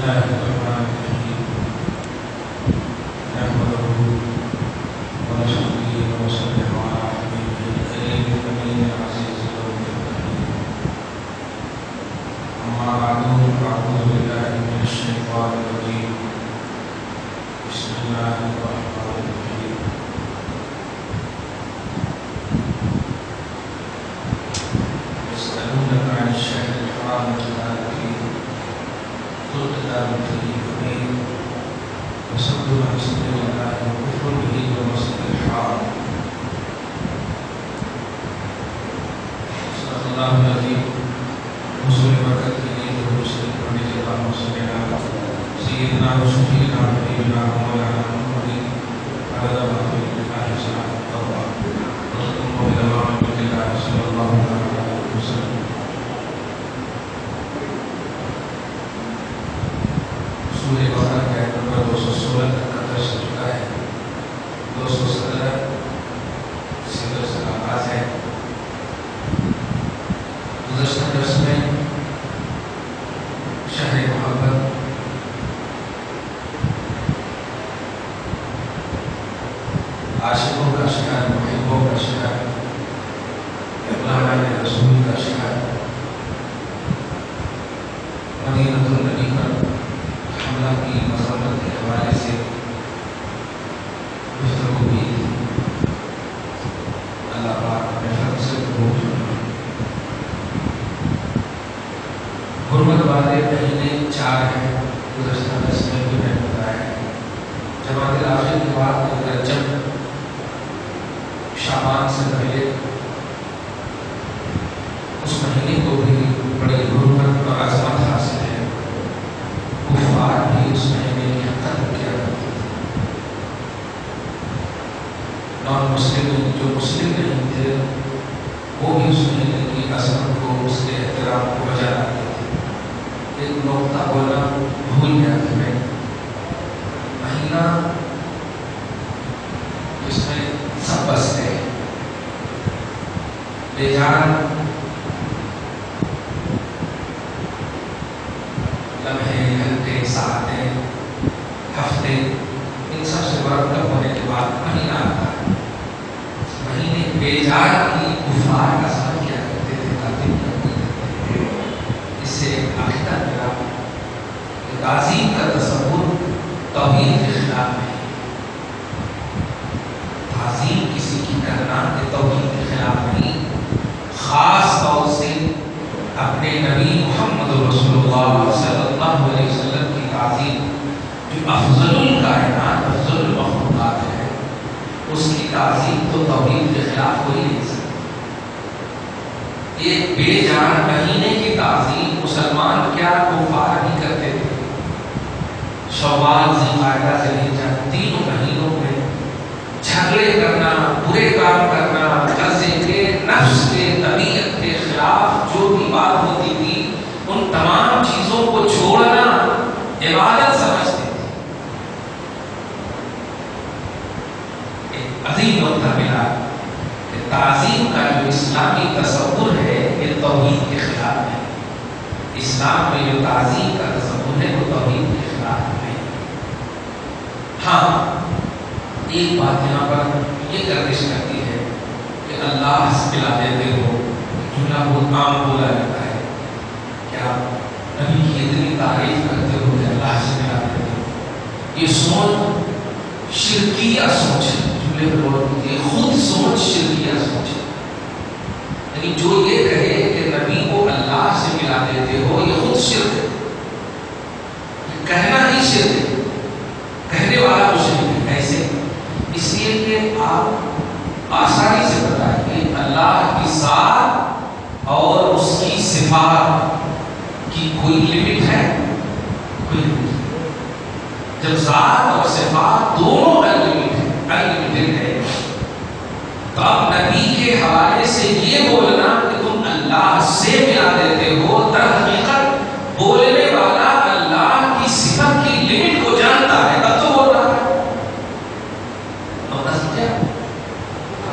الله الرحمن الرحيم نحمده ونصلي ونسلم على حبيبه الكريم الأمين العزيز المتقين أما بعد فأعوذ بالله من الشيطان الرجيم بسم الله الرحمن الرحيم يسألونك عن الشهر الحرام قتال فيه قل قتال فيه كبير وصد عن سبيل الله وكفر به والمسجد الحرام صدق الله العظيم وصل بركاته وسلم عليه اللهم صل على سيدنا وشفيعنا وحبيبنا ومولانا محمد على ما في الله سبحانه وتعالى وصلى الى رحمة الله صلى الله عليه وسلم. سورہ بقرہ کا آیت نمبر 216 تک کا درس ہو چکا ہے. 217 سے درس کا آغاز ہے. گزشتہ درس میں شہر محبت عاشقوں کا شہر، محبوں کا شہر، اقلام رسول کا شہر، مدینہ النبی پر حملہ کی مذمت کے حوالے سے گفتگو کی. اللہ پاک اپنے فضل سے قبول فرمائے. حرمت والے مہینے 4 ہیں. گزشتہ درس میں بھی میں نے بتایا جماعت الآخر کے بعد رجب شعبان سے پہلے اس مہینے کو بھی بڑی حرمت اور عظمت حاصل ہے. کفار بھی اس مہینے کی قدر کیا کرتے تھے. نان مسلم جو مسلم نہیں تھے وہ بھی اس مہینے کی عظمت کو، اس کے احترام کو بجا لاتے تھے. ایک نقطہ بولنا بھول گیا تھا میں. مہینہ جس میں سب بستے ہیں، بے جان لمحے، گھنٹے، ساعتیں، ہفتے، ان سب سے مرتب ہونے کے بعد مہینہ آتا ہے. مہینے بے جان کی کفار کا سفر کیا کرتے تھے، تعظیم کرتے تھے. اس سے عقیدہ ملا کہ تعظیم کا تصور توحید کے خلاف ہے. تعظیم کسی کی کرنا یہ توحید کے خلاف نہیں. خاص طور سے اپنے نبی محمد رسول اللہ صلی اللہ علیہ وسلم کی تعظیم، جو افضل الکائنات، افضل المخلوقات ہے، اس کی تعظیم تو توحید کے خلاف ہو ہی نہیں سکتی. یہ بے جان مہینے کی تعظیم مسلمان کیا کفار نہیں کرتے تھے. شوال، ذوالقعدہ، ذوالحجہ، تینوں مہینوں میں جھگڑے کرنا، برے کام کرنا، غصے کے، نفس کے، طبیعت کے خلاف جو بھی بات ہوتی تھی، ان تمام چیزوں کو چھوڑنا عبادت سمجھتے تھے. ایک عظیم نقطہ ملا کہ تعظیم کا جو اسلامی تصور ہے یہ توحید کے خلاف ہے. اسلام میں جو تعظیم کا تصور ہے وہ توحید کے خلاف ہے. ہاں، ایک بات یہاں پر یہ گردش کرتی ہے کہ اللہ سے ملا دیتے ہو. جملہ بہت عام بولا جاتا ہے، کیا نبی کی اتنی تعریف کرتے ہو کہ اللہ سے ملا دیتے ہو. یہ سوچ شرکیہ سوچ ہے. جملے پر غور کیجیے، خود سوچ شرکیہ سوچ ہے. یعنی جو یہ کہے کہ نبی کو اللہ سے ملا دیتے ہو، یہ خود شرک ہے. کہنا ہی شرک ہے، کہنے والا مشرک ہے. کیسے؟ اس لیے کہ آپ آسانی سے بتائیں کہ اللہ کی ذات اور اس کی صفات کی کوئی لمٹ ہے؟ کوئی لمٹ نہیں. جب ذات اور صفات دونوں انلمیٹڈ ہے، تو اب نبی کے حوالے سے یہ بولنا کہ تم اللہ سے ملا دیتے ہو، در حقیقت بولنے والا اللہ کی صفت کی لمٹ کو جانتا ہے، تب تو بول رہا ہے.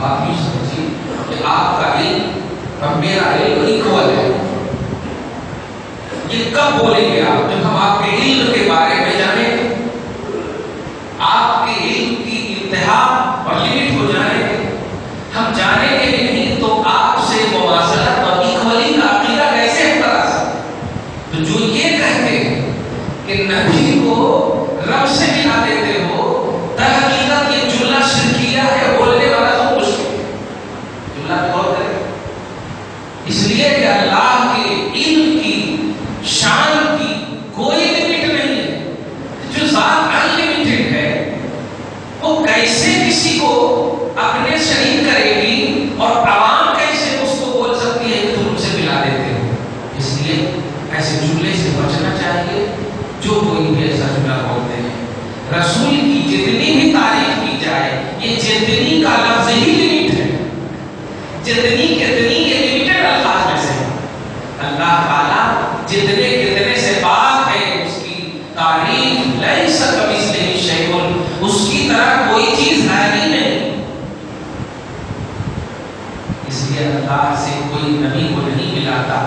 آپ یہ سمجھیے کہ آپ کا علم اور میرا علم ایکول ہے. یہ کب بولیں گے آپ؟ جب ہم آپ کے علم کے بارے میں جانیں گے، آپ کے علم کی انتہا اور لمٹ کو جانیں گے. ہم جانیں گے بھی نہیں تو آپ سے مواصلت اور اکولی کا عقیدہ کیسے ہم کرا سکتے؟ تو جو یہ کہتے ہیں کہ نبی کو رب سے ملا دیتے ہو، در حقیقت یہ جملہ شرکیہ ہے، بولنے والا تو مشکل ہے. جملہ غور کریں، اس لیے کہ اللہ کے علم کی شان کی کوئی لمٹ نہیں ہے. جو ذات ان لمیٹڈ ہے وہ کیسے کسی کو اپنے شریک کرے گی اور عوام کیسے اس کو بول سکتی ہے کہ تم ان سے ملا دیتے ہو؟ اس لیے ایسے جملے سے بچنا چاہیے. جو کوئی بھی ایسا جملہ بولتے ہیں، رسول کی جتنی بھی تعریف کی جائے، یہ جتنی کا لفظ ہی لمٹ ہے، جتنی کتنی یہ لمیٹڈ الفاظ میں سے ہے. اللہ تعالیٰ جتنے کتنے سے پاک ہے، اس کی تعریف لیس کمثلہ شیء، اس کی طرح کوئی چیز ہے ہی نہیں. اس لیے اللہ سے کوئی نبی کو نہیں ملاتا،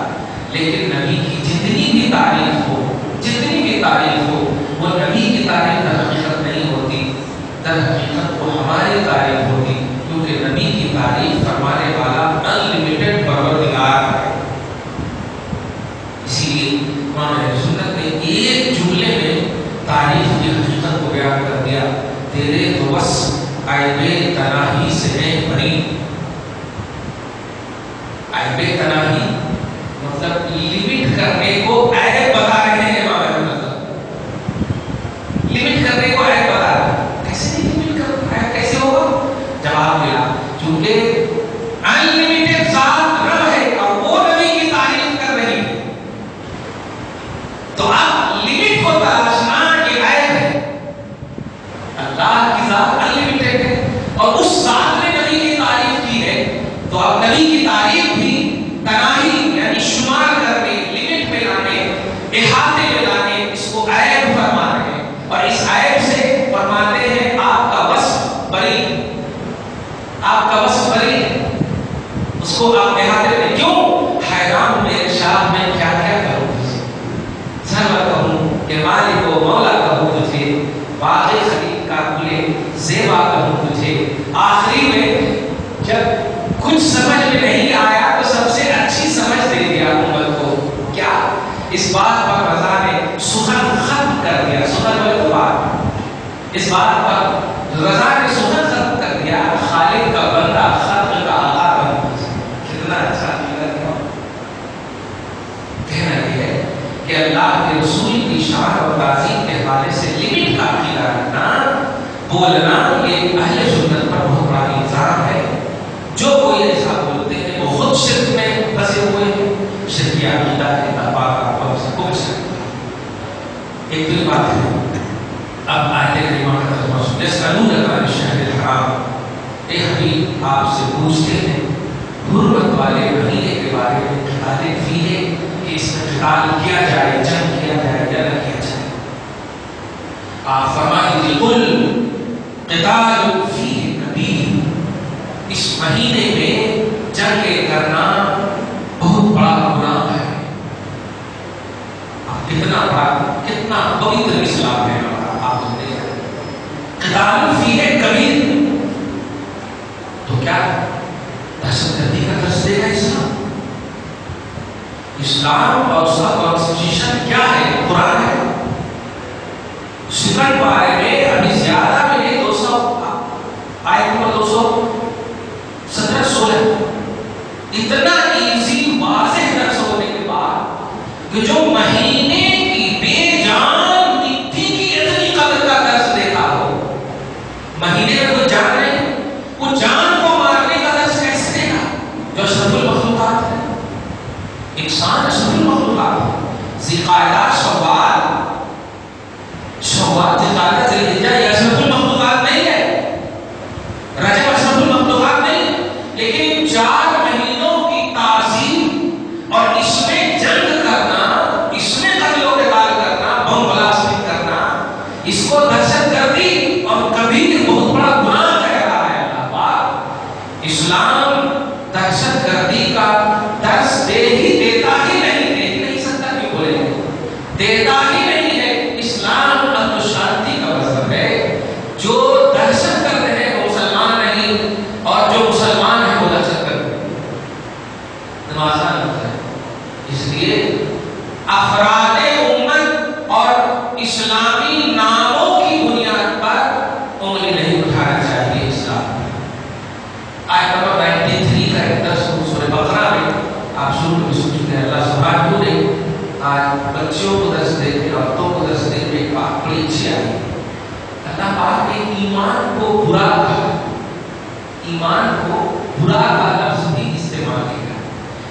لیکن نبی کی جتنی بھی تعریف ہو، جتنی بھی تعریف ہو، وہ نبی کی تعریف در حقیقت نہیں ہوتی، در حقیقت وہ ہماری تعریف ہوتی، کیونکہ نبی کی تعریف فرمانے والا انلمیٹڈ پروردگار ہے. اسی لیے امام اہل سنت نے ایک جملے میں تعریف کی حقیقت کو بیان کر دیا. تیرے تو بس عیب تناہی سے میں بری. عیب تناہی مطلب لمٹ کرنے کو عیب بتا رہے ہیں. لمٹ کرنے کو عیب بتا رہے ہیں. کیسے لمٹ کرنا عیب کیسے ہوگا؟ جواب ملا، چونکہ انلمیٹڈ ذات رب ہے اور وہ نبی کی تعریف کر رہی ہے، تو اب لمٹ کو تلاشنا یہ عیب ہے. اللہ کی ذات انلمیٹڈ ہے اور اس ذات نے نبی کی تعریف کی ہے، تو اب نبی کی تعریف بھی تناہی یعنی شمار کرنے، لمٹ میں لانے، احاطے میں لانے، اس کو عیب فرما رہے ہیں. اور اس عیب سے فرماتے ہیں آپ کا وصف بری، آپ کا وصف بری ہے، اس کو آپ احاطے میں. کیوں؟ حیران میرے شاہ میں کیا کیا کروں تجھے، سرور کہوں کہ مالک و مولا کہوں تجھے، واقعی خلیق کا کلے زیبا کہوں تجھے. آخری میں جب کچھ سمجھ میں نہیں آیا تو سب سے اچھی سمجھ دے دیا امت کو. کیا؟ اس بات پر رضا نے سخن ختم کر دیا. سخن بولے تو بات، اس بات پر رضا نے سخن ختم کر دیا. خالق کا بندہ خلق کا آقا بن. کتنا اچھا لگا. کہنا یہ ہے کہ اللہ کے رسول کی شان اور تعظیم کے حوالے سے لمٹ کا عقیدہ رکھنا، بولنا، یہ اہل سنت پر بہت بڑا الزام ہے. جو کوئی ایسا بولتے ہیں وہ خود شرک میں پھنسے ہوئے ہیں. شرکی عقیدہ ہے، ناپاک آپ سے کوئی شرک نہیں. ایک دل بات ہے. اب آیت کریمہ کا ترجمہ سنیں. یسألونک عن الشہر الحرام، اے حبیب آپ سے پوچھتے ہیں حرمت والے مہینے کے بارے میں، قتال فیہ کہ اس میں قتال کیا جائے، جنگ کیا جائے یا نہ کیا جائے. آپ فرمائیں قل قتال فیہ کبیر، اس مہینے میں جنگ کرنا بہت بڑا گناہ ہے. کتنا بڑا، کتنا پوتر اسلام ہے آپ سنتے ہیں. قتال فیہ کبیر تو کیا دہشت گردی کا درس دے گا اسلام؟ اسلام اور اس کا کانسٹیٹیوشن کیا ہے؟ قرآن ہے. سکن بارے میں ابھی زیادہ میں نہیں، 200 آیت نمبر 217-16 اتنا ایزی واضح درس ہونے کے بعد کہ جو مہینے کی بے جان مٹی کی اتنی قدر کا درس دیکھا ہو، مہینے میں کوئی جان نہیں، وہ جان کو مارنے کا درس کیسے دیکھا جو اشرف المخلوقات ہے؟ انسان اشرف المخلوقات ہے. ذی-القعدہ، شوال ذی-القعدہ ذی-الحجہ یہ اشرف المخلوقات نہیں ہے، رجب اشرف المخلوقات نہیں. لیکن 4 مہینوں کی تعظیم اور اس میں جنگ کرنا، اس میں قتل و قتال کرنا، بم بلاسٹنگ کرنا، اس کو دہشت گردی اور کبھی بہت بڑا گناہ کہہ رہا ہے اللہ پاک. اسلام دہشت گردی کا درس دے ہی دیتا ہی نہیں، دے ہی نہیں سکتا. کیوں بولے اتنا آسان ہوتا ہے. اس لیے افراد امت اور اسلامی ناموں کی بنیاد پر انگلی نہیں اٹھانا چاہیے اسلام میں. آیت نمبر 93 کا ایک درس سورہ بقرہ میں آپ شروع میں سن چکے ہیں. اللہ سبحانہ نے آج بچوں کو درس دے کے عورتوں کو درس دے کے ایک بات بڑی اچھی آئی. اللہ پاک نے ایمان کو برا کہا. ایمان کو برا کا لفظ بھی استعمال کیا.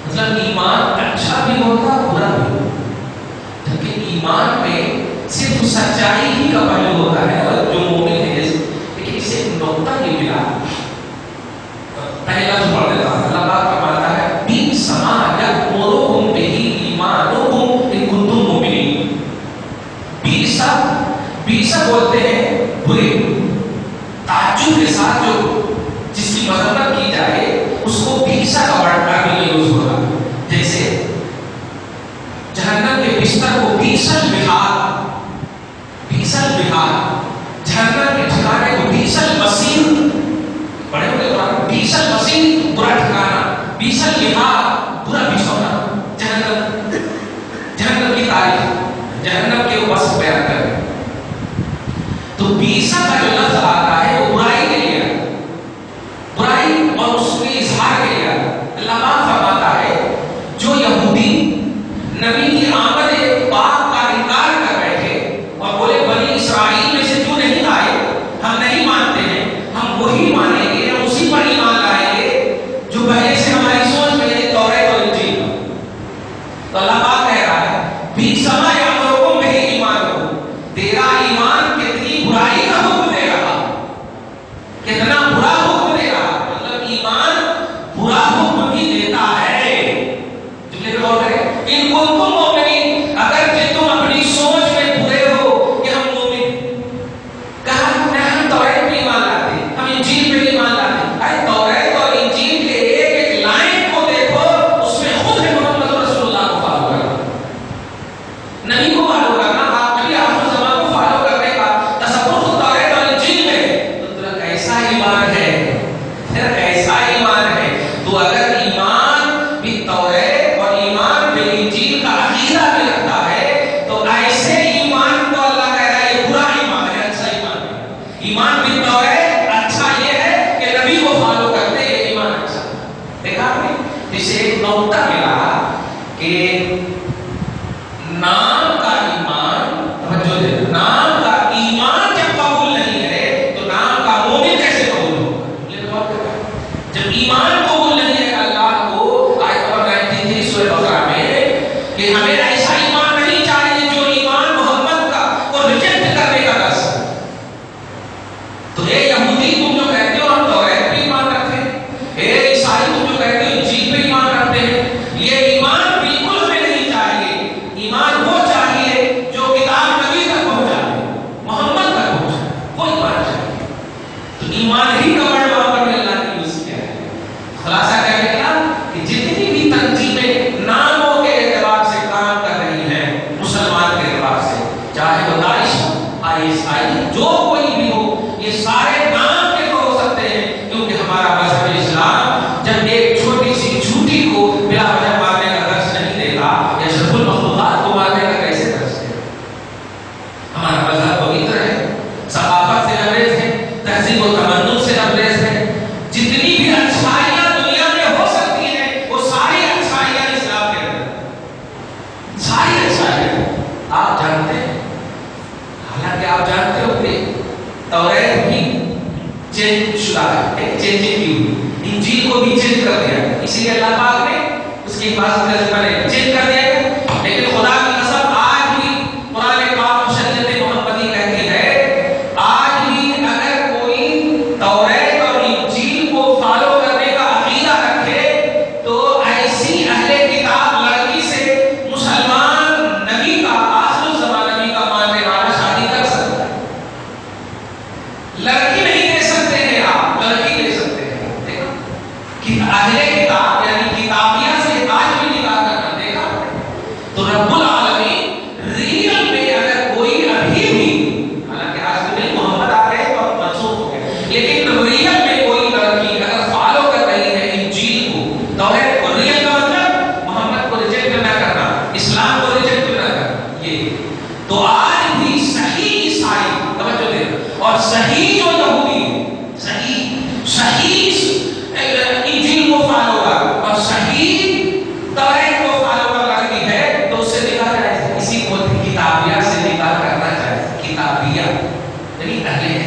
مطلب ایمان اچھا بھی ہوتا برا بھی ہوتا. لیکن ایمان میں صرف سچائی ہی کا پہلو ہوتا ہے اور جو مومن ہے لیکن اسے ایک نقطہ نہیں ملا. پہلا جو پڑھ دیتا ہے اللہ پاک فرماتا ہے بئس ما یأمرکم بہ ایمانکم ان کنتم مؤمنین. بئس بولتے ہیں برے. تعجب کے ساتھ جو جس کی مذمت کی جائے اس کو بئس کا ورڈ عربی میں یوز ہوگا. جیسے جہنم کے بستر کو بئس المہاد. بئس المہاد جہنم کے ٹھکانے کو بئس المصیر. بڑے ہوئے قرآن بئس المصیر برا ٹھکانا. بئس المہاد برا بچھونا. جہنم کی تاریخ جہنم کے وصف بیان کریں تو بئس کا جو لفظ آتا ہے وہ برائی کے لیے برائی اور اس کے اظہار کے لیے. اللہ پاک فرماتا ہے جو یہودی نبی کی آمد پاک کا انکار کر بیٹھے اور بولے بنی اسرائیل میں سے جو نہیں آئے ہم نہیں مانتے ہیں, ہم وہی مانیں گے, ہم اسی پر ایمان لائیں گے جو پہلے سے ہماری سوچ میں ہے توریت اور انجیل. تو اللہ پاک کہہ رہا ہے بئس ما یأمرکم بہ ایمانکم. تیرا ایمان کتنی برائی کا حکم دے رہا, کتنا برا حکم دے رہا. مطلب ایمان برا حکم بھی دیتا ہے. جملے پہ غور کریں. ان کنتم مؤمنین اگر کہ تم اپنی سوچ میں برے ہو کہ ہم مومن. کہا ہم توریت پہ ایمان لاتے ہیں, ہم انجیل پہ ایمان لاتے ہیں. ارے توریت اور انجیل کے ایک ایک لائن کو دیکھو, اس میں خود ہے محمد رسول اللہ کو فالو کرنا, نبی کو فالو کرنا, آپ نبی آخر زمان کو فالو کرنے کا تصور خود توریت اور انجیل میں ہے. تو تیرا کیسا ایمان ہے, تیرا کیسا ایمان ہے. تو اگر ایمان بھی توریت اور ایمان بھی انجیل کا عقیدہ بھی رکھتا ہے تو ایسے ایمان کو اللہ کہہ رہا ہے یہ برا ایمان ہے, اچھا ایمان ہے. ایمان بھی توریت اچھا یہ ہے کہ نبی کو فالو کرتے, یہ ایمان اچھا. دیکھا آپ نے جسے ایک نقطہ ملا کہ نام کا ایمان, توجہ دے, نام کا ایمان جب قبول نہیں ہے تو نام کا مومن کیسے قبول ہوگا. جب ایمان قبول نہیں ہے اللہ کو, آیت نمبر 93 سورہ بقرہ میں کہ ہمیں ایسا ایمان نہیں چاہیے جو ایمان محمد کا کو ریجیکٹ کرنے کا رس. تو اے یہودی تم جو کہتے ہو ہم توریت پہ ایمان رکھتے ہیں, اے عیسائی تم جو کہتے ہو انجیل پہ ایمان رکھتے ہیں, یہ ایمان بالکل ہمیں نہیں چاہیے. ایمان وہ چاہیے جو کتاب نبی تک پہنچا دے, محمد تک پہنچا, وہ ایمان چاہیے. تو ایمان ہی کا ورڈ وہاں پر اللہ نے یوز کیا ہے. خلاصہ کیا نکلا کہ جتنی بھی تنظیمیں ناموں کے اعتبار سے کام کر رہی ہیں مسلمان کے اعتبار سے, چاہے وہ داعش, ISI, جو کوئی بھی ہو, یہ سارے نام کے تو ہو سکتے ہیں کیونکہ ہمارا مذہب اسلام جب ایک چھوٹی سی جھوٹی کو بلا وجہ مارنے کا درس نہیں دیتا, یا شرف المخلوقات کو مارنے کا کیسے درس دے. ہمارا مذہب پوتر ہے, ثقافت سے لبریز ہے, تہذیب و تمدن سے لبریز ہے. جتنی بھی اچھائیاں دنیا میں ہو سکتی ہیں وہ ساری اچھائیاں اسلام کے اندر, ساری اچھائیاں آپ جانتے ہیں. حالانکہ آپ جانتے ہو کہ توریت بھی چینج شدہ ہے, چینجنگ کی ہوئی. انجیل کو بھی چینج کر دیا, اسی لیے اللہ پاک نے اس کی حفاظت سے پہلے چینج کر دیا. لیکن خدا کی قسم آج بھی قرآن پاک شریعت محمدی کہتی ہے, آج بھی اگر کوئی توریت اور انجیل کو فالو کرنے کا عقیدہ رکھے تو ایسی اہل کتاب لڑکی سے مسلمان نبی کا, آخر الزمان نبی کا ماننے والا شادی کر سکتا ہے. لڑکی نہیں دے سکتے ہیں آپ, لڑکی دے سکتے ہیں. دیکھا کہ اہل کتاب یعنی کتابیہ سے آج بھی نکاح کرنا, دیکھا. تو رب العالمین ریئل میں اگر کوئی ابھی بھی, حالانکہ آج بھی نہیں, محمد آ گئے تو منسوخ ہو گئے, لیکن ریئل میں کوئی لڑکی اگر فالو کر رہی ہے انجیل کو, توریت کو, ریئل کا مطلب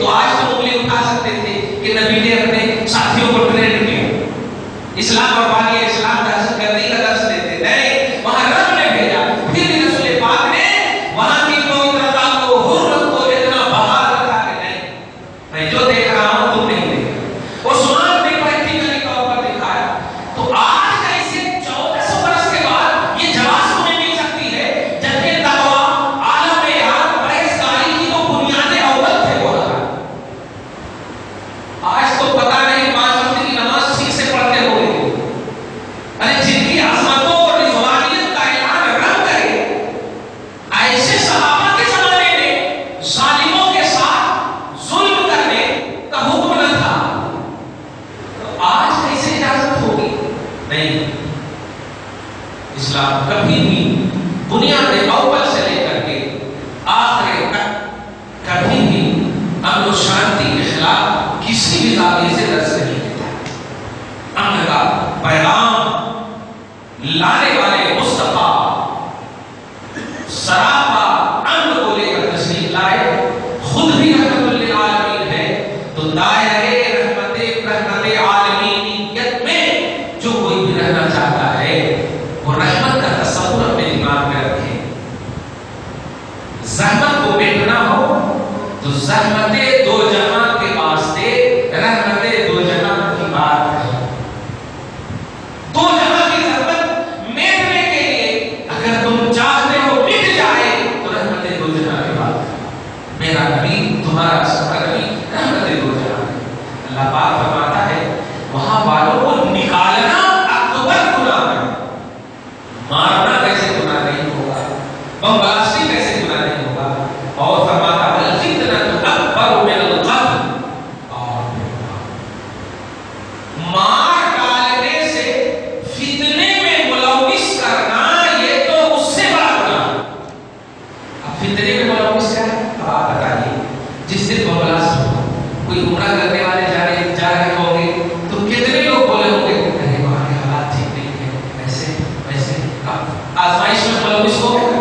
تو آج تو انگلی اٹھا سکتے تھے کہ نبی نے اپنے ساتھیوں کو ٹرینڈ کیا، اسلام اور اسلام دہشت گردی کا درس دیتے، نہیں، وہاں رب نے بھیجا، پھر بھی رسول پاک نے وہاں کی پوترتا کو، حرمت کو اتنا بحال رکھا کہ نہیں، میں جو دیکھ رہا ہوں تم نہیں دیکھ رہا، عثمان نے پریکٹیکلی طور پر دکھایا۔ تو آج کیسے 1400 برس کے بعد یہ جواز تمہیں مل سکتی ہے، جبکہ تقویٰ، عالم یاد، پرہیزگاری کی تو بنیادیں اول تھے وہ رہا۔ آج تو پتہ نہیں 5 وقت کی نماز ٹھیک سے پڑھتے ہو گے، ارے جن کی عظمتوں اور رضوانیت کا اعلان رب کرے، ایسے صحابہ کے زمانے میں ظالموں کے ساتھ ظلم کرنے کا حکم نہ تھا، تو آج کیسے اجازت ہوگی؟ نہیں، اسلام کبھی بھی بنیاد اول سے لے کر کے آخر تک کبھی بھی امن و شانتی کے خلاف کسی بھی زاویے سے درس نہیں دیتا۔ امن کا پیغام لانے والے مصطفیٰ سراپا امن کو لے کر تشریف لائے، خود بھی رحمت للعالمین ہے، تو دائرے رحمت عالمینیت میں جو کوئی بھی رہنا چاہتا ہے وہ رحمت کا تصور اپنے دماغ میں رکھے۔ زحمت کو مٹنا ہو تو زحمت دو جہاں کے واسطے رحمت دو جہاں کی بات ہے۔ دو جہاں کی زحمت مٹنے کے لیے اگر تم چاہتے ہو مٹ جائے تو رحمت دو جہاں کی بات ہے۔ میرا نبی، تمہارا سفر نبی رحمت دو جہاں ہے۔ اللہ پاک فرماتا ہے وہاں والوں کو نکالنا اکبر گناہ ہے، مارنا کیسے گناہ نہیں ہوگا، بم بلاسٹی کیسے گناہ نہیں ہوگا، اور فرماتا ہے الفتنۃ اکبر من القتل، اور مار ڈالنے سے فتنے میں ملوث کرنا یہ تو اس سے بڑا گناہ ہے۔ اب فتنے میں ملوث کیا ہے؟ اب آپ بتائیے، جس دن بم بلاسٹ ہوگا، کوئی عمرہ کرنے والے جا رہے ہوں گے تو کتنے لوگ بولے ہوں گے ارے وہاں کے حالات ٹھیک نہیں ہے، ایسے ویسے، آزمائش میں ملوث ہو گئے،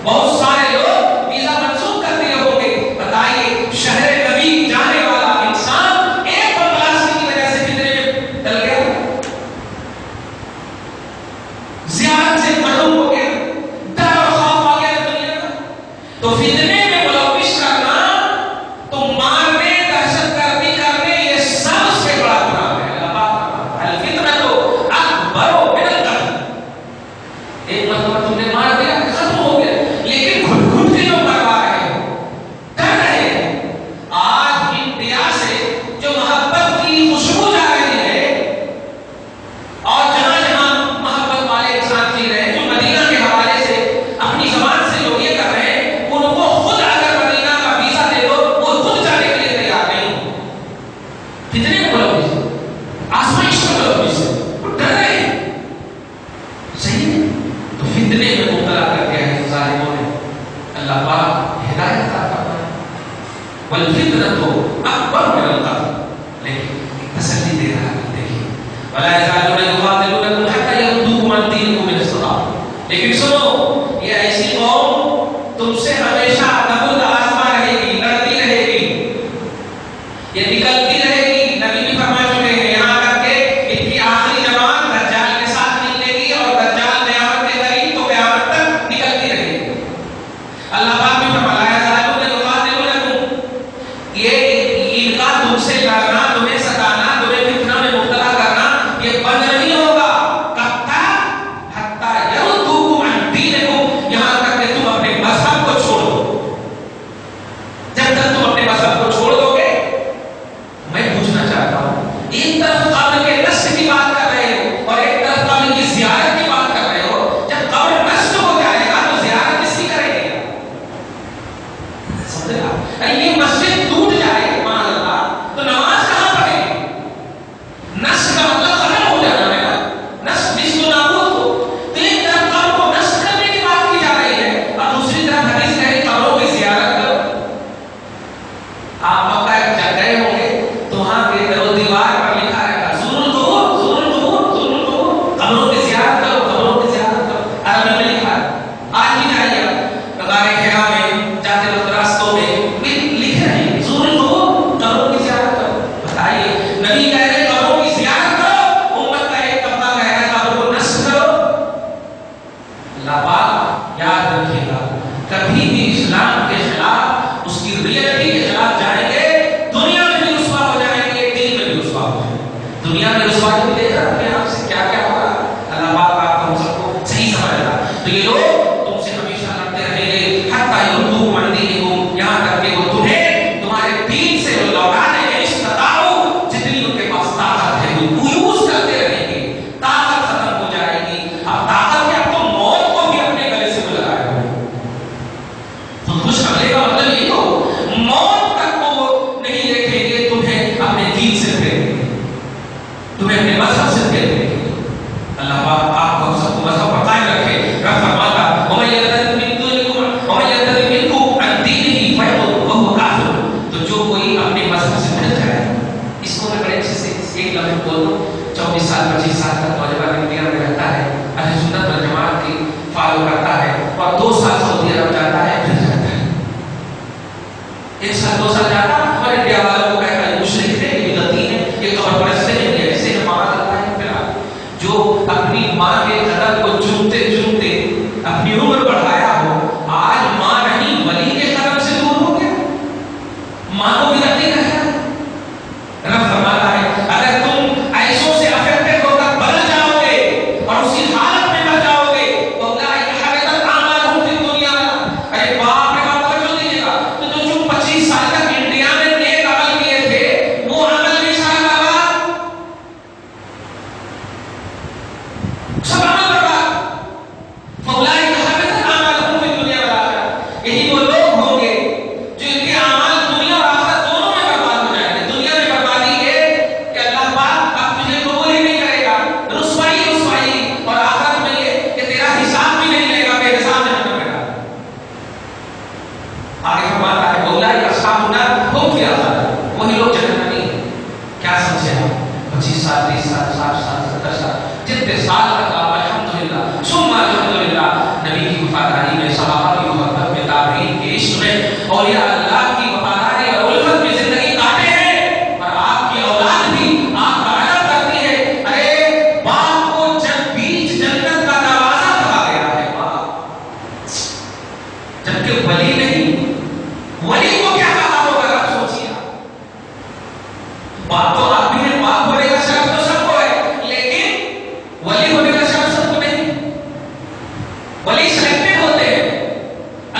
بہت سارے لوگ ویزا منسوخ کر دیے ہوں گے۔ بتائیے شہر نبی جانے والا انسان ایک بم بلاسٹ کی وجہ سے فتنے میں ڈل گیا، زیارت سے محروم ہو گیا، ڈر اور خوف آ گیا دنیا کا۔ تو فتنے میں ملوث کرنا، تو مارنے، دہشت گردی کرنے، یہ سب سے بڑا گناہ ہے۔ اللہ پاک الفتنۃ اکبر من القتل، ایک مرتبہ تم نے مار دیا ختم ہو گیا، لیکن گھٹ گھٹ کے لوگ مروا رہے ہو، ڈر رہے ہیں۔ آج انڈیا سے جو محبت کی خوشبو جا رہی ہے، اور جہاں جہاں محبت والے انسان جی رہے ہیں، جو مدینہ کے حوالے سے اپنی زبان سے لوگ یہ کر رہے ہیں، ان کو خود اگر مدینہ کا ویزا دے دو وہ خود جانے کے لیے تیار نہیں ہو۔ کتنے میں ملوث، آزمائش میں ملوث، وہ ڈر رہے ہیں، صحیح ہے؟ تو فتنے میں مبتلا کر دیا ہے ظالموں نے۔ اللہ پاک ہدایت عطا فرمائے، والفتنۃ اکبر من القتل، لیکن ایک تسلی دے رہا ہے، دیکھیے ولا یزالون یقاتلونکم حتی یردوکم عن دینکم ان استطاعوا، لیکن سنو یہ ایسی قوم تم سے ہمیشہ دبل آزما رہے گی، لڑتی رہے گی، یہ نکلتی رہے گی۔ نبی بھی فرما چکے ہیں یہاں تک کہ ان کی آخری جماعت دجال کے ساتھ نکلے گی، اور دجال قیامت کے قریب تو قیامت تک نکلتی رہے گی۔ اللہ پاک بھی فرمایا یزالون یقاتلونکم، یہ ان کا تم سے لڑنا، تمہیں ستانا، تمہیں فتنہ میں مبتلا کرنا، یہ بند نہیں ہوگا، کب تک؟ حتی یردوکم عن دینکم، یہاں تک کہ تم اپنے مذہب کو چھوڑ دو۔ جب تک تم اپنے مذہب کو چھوڑ دو گے، میں پوچھنا چاہتا ہوں، ایک طرف قبر کے نشر کی بات کر رہے ہو اور ایک طرف قبر کی زیارت کی بات کر رہے ہو، جب قبر نشر ہو جائے گا تو زیارت کس کی کریں گے؟ سمجھے آپ؟ یہ مسجد ٹوٹ جائے مان اللہ تو نماز کہاں پڑھیں گے؟ تمہیں اپنے مذہب سے دل دے گی. اللہ پاک آپ کو سب کو مذہب پر قائم رکھے. رب فرماتا وَمَن يَرْتَدِّ مِنكُمْ عَن دِينِهِ فَيَمُتْ وَهُوَ كَافِرٌ. تو جو کوئی اپنے مذہب سے پھر جائے, اس کو میں بڑے اچھے سے ایک لفظ بول دوں, 24 سال 25 سال کا نوجوان انڈیا میں رہتا ہے, اہل سنت والجماعت کی فالو کرتا ہے, اور 2 سال سعودی عرب جاتا ہے, پھر جاتا ہے. 1 سال 2 سال جاتا ہے, ہمارے انڈیا والوں کو کہتا ہے مشرک ہے, یہ غلطی ہے, یہ قبر پرست ہے, یہ ایسے ہمارا کرتا ہے. پھر جو اپنی ماں کے قدم کو چومتے چومتے اپنی عمر بڑھایا ہو, آج ماں نہیں ولی کے قدم سے دور ہو گیا, ماں کو بھی غلطی کرتا ہے. رب فرماتا ہے اگر تم ایسوں سے افیکٹڈ ہو کر بدل جاؤ گے اور اسی حالت میں مر جاؤ گے تو اولئک حبطت اعمالهم فی الدنیا. ارے باپ رے باپ توجہ دیجیے گا, تو جو 25 سال تک انڈیا میں نیک عمل کیے تھے وہ عمل بھی سارا برباد, سب عمل برباد. اولئک حبطت اعمالهم فی الدنیا والآخرہ. یہی وہ لوگ ہوں گے جو ان کے اعمال دنیا اور آخرت دونوں میں برباد ہو جائیں گے. دنیا میں بربادی ہے کہ اللہ پاک اب تجھے قبول ہی نہیں کرے گا, رسوائی رسوائی, اور آخرت میں یہ کہ تیرا حساب بھی نہیں لے گا, بے حساب جہنم میں ڈال. آگے فرماتا ہے اولئک اصحاب النار هم فیہا خالدون. وہی لوگ جنت میں نہیں ہیں. کیا سمجھے آپ؟ 25 سال 30 سال 60 سال 70 سال جتنے سال تک آپ الحمدللہ ثم الحمدللہ نبی کی وفاداری میں, صحابہ کی محبت میں, تابعین کے عشق میں, اولیاء اللہ کی وفاداری اور الفت میں زندگی کاٹے ہیں, اور آپ کی اولاد بھی آپ کا ادب کرتی ہے. ارے باپ کو جب بیچ جنت کا دروازہ کہا گیا ہے, باپ, جبکہ ولی نہیں, ولی کو کیا کہا ہوگا آپ سوچیے. باپ تو آپ بھی ہیں, باپ ہونے کا شرف تو سب کو ہے, لیکن ولی ہونے کا شرف سب کو نہیں. ولی سلیکٹڈ ہوتے ہیں,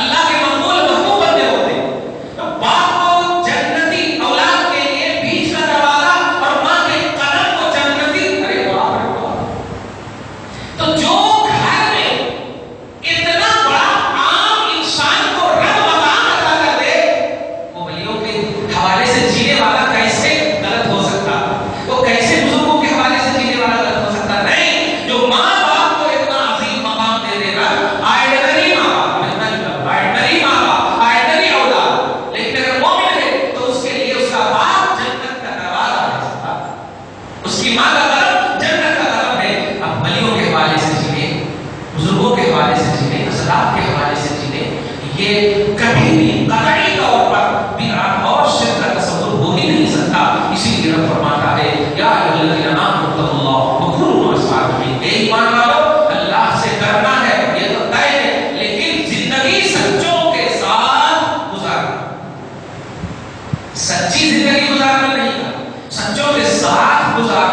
اللہ کے مقبول محبوب بندے ہوتے ہیں. تو باپ کو جنتی اولاد کے لیے بیچ کا دروازہ اور ماں کے قدم کو جنتی. ارے باپ رے باپ. تو جو گھر میں اتنا بڑا عام انسان کو رب مقام عطا کر دے, وہ ولیوں کے حوالے سے جینے والا کیسے غلط ہو سکتا, وہ کیسے بزرگوں کے حوالے سے جینے والا غلط ہو سکتا. نہیں, جو ماں باپ کو اتنا عظیم مقام دے دے گا, آئیڈنری ماں باپ, آئیڈنری ماں باپ, آئیڈنری اولاد, لیکن اگر مومن ہے تو اس کے لیے اس کا باپ جنت کا دروازہ ہے, اس کا, اس کی ماں کا قدم جنت کا قدم ہے. اب ولیوں کے حوالے سے جینے, بزرگوں کے حوالے سے جینے, اسلاف کے حوالے سے جینے, یہ کبھی بھی قطعی طور پر بدعت اور شرک کا تصور ہو ہی نہیں سکتا. اسی لیے رب فرماتا ہے یا ایھا الذین آمنوا اتقوا اللہ وکونوا مع الصادقین. اے ایمان والو, اللہ سے ڈرنا ہے یہ تو طے ہے, لیکن زندگی سچوں کے ساتھ گزارنا, سچی زندگی گزارنا نہیں, سچوں کے ساتھ گزارنا.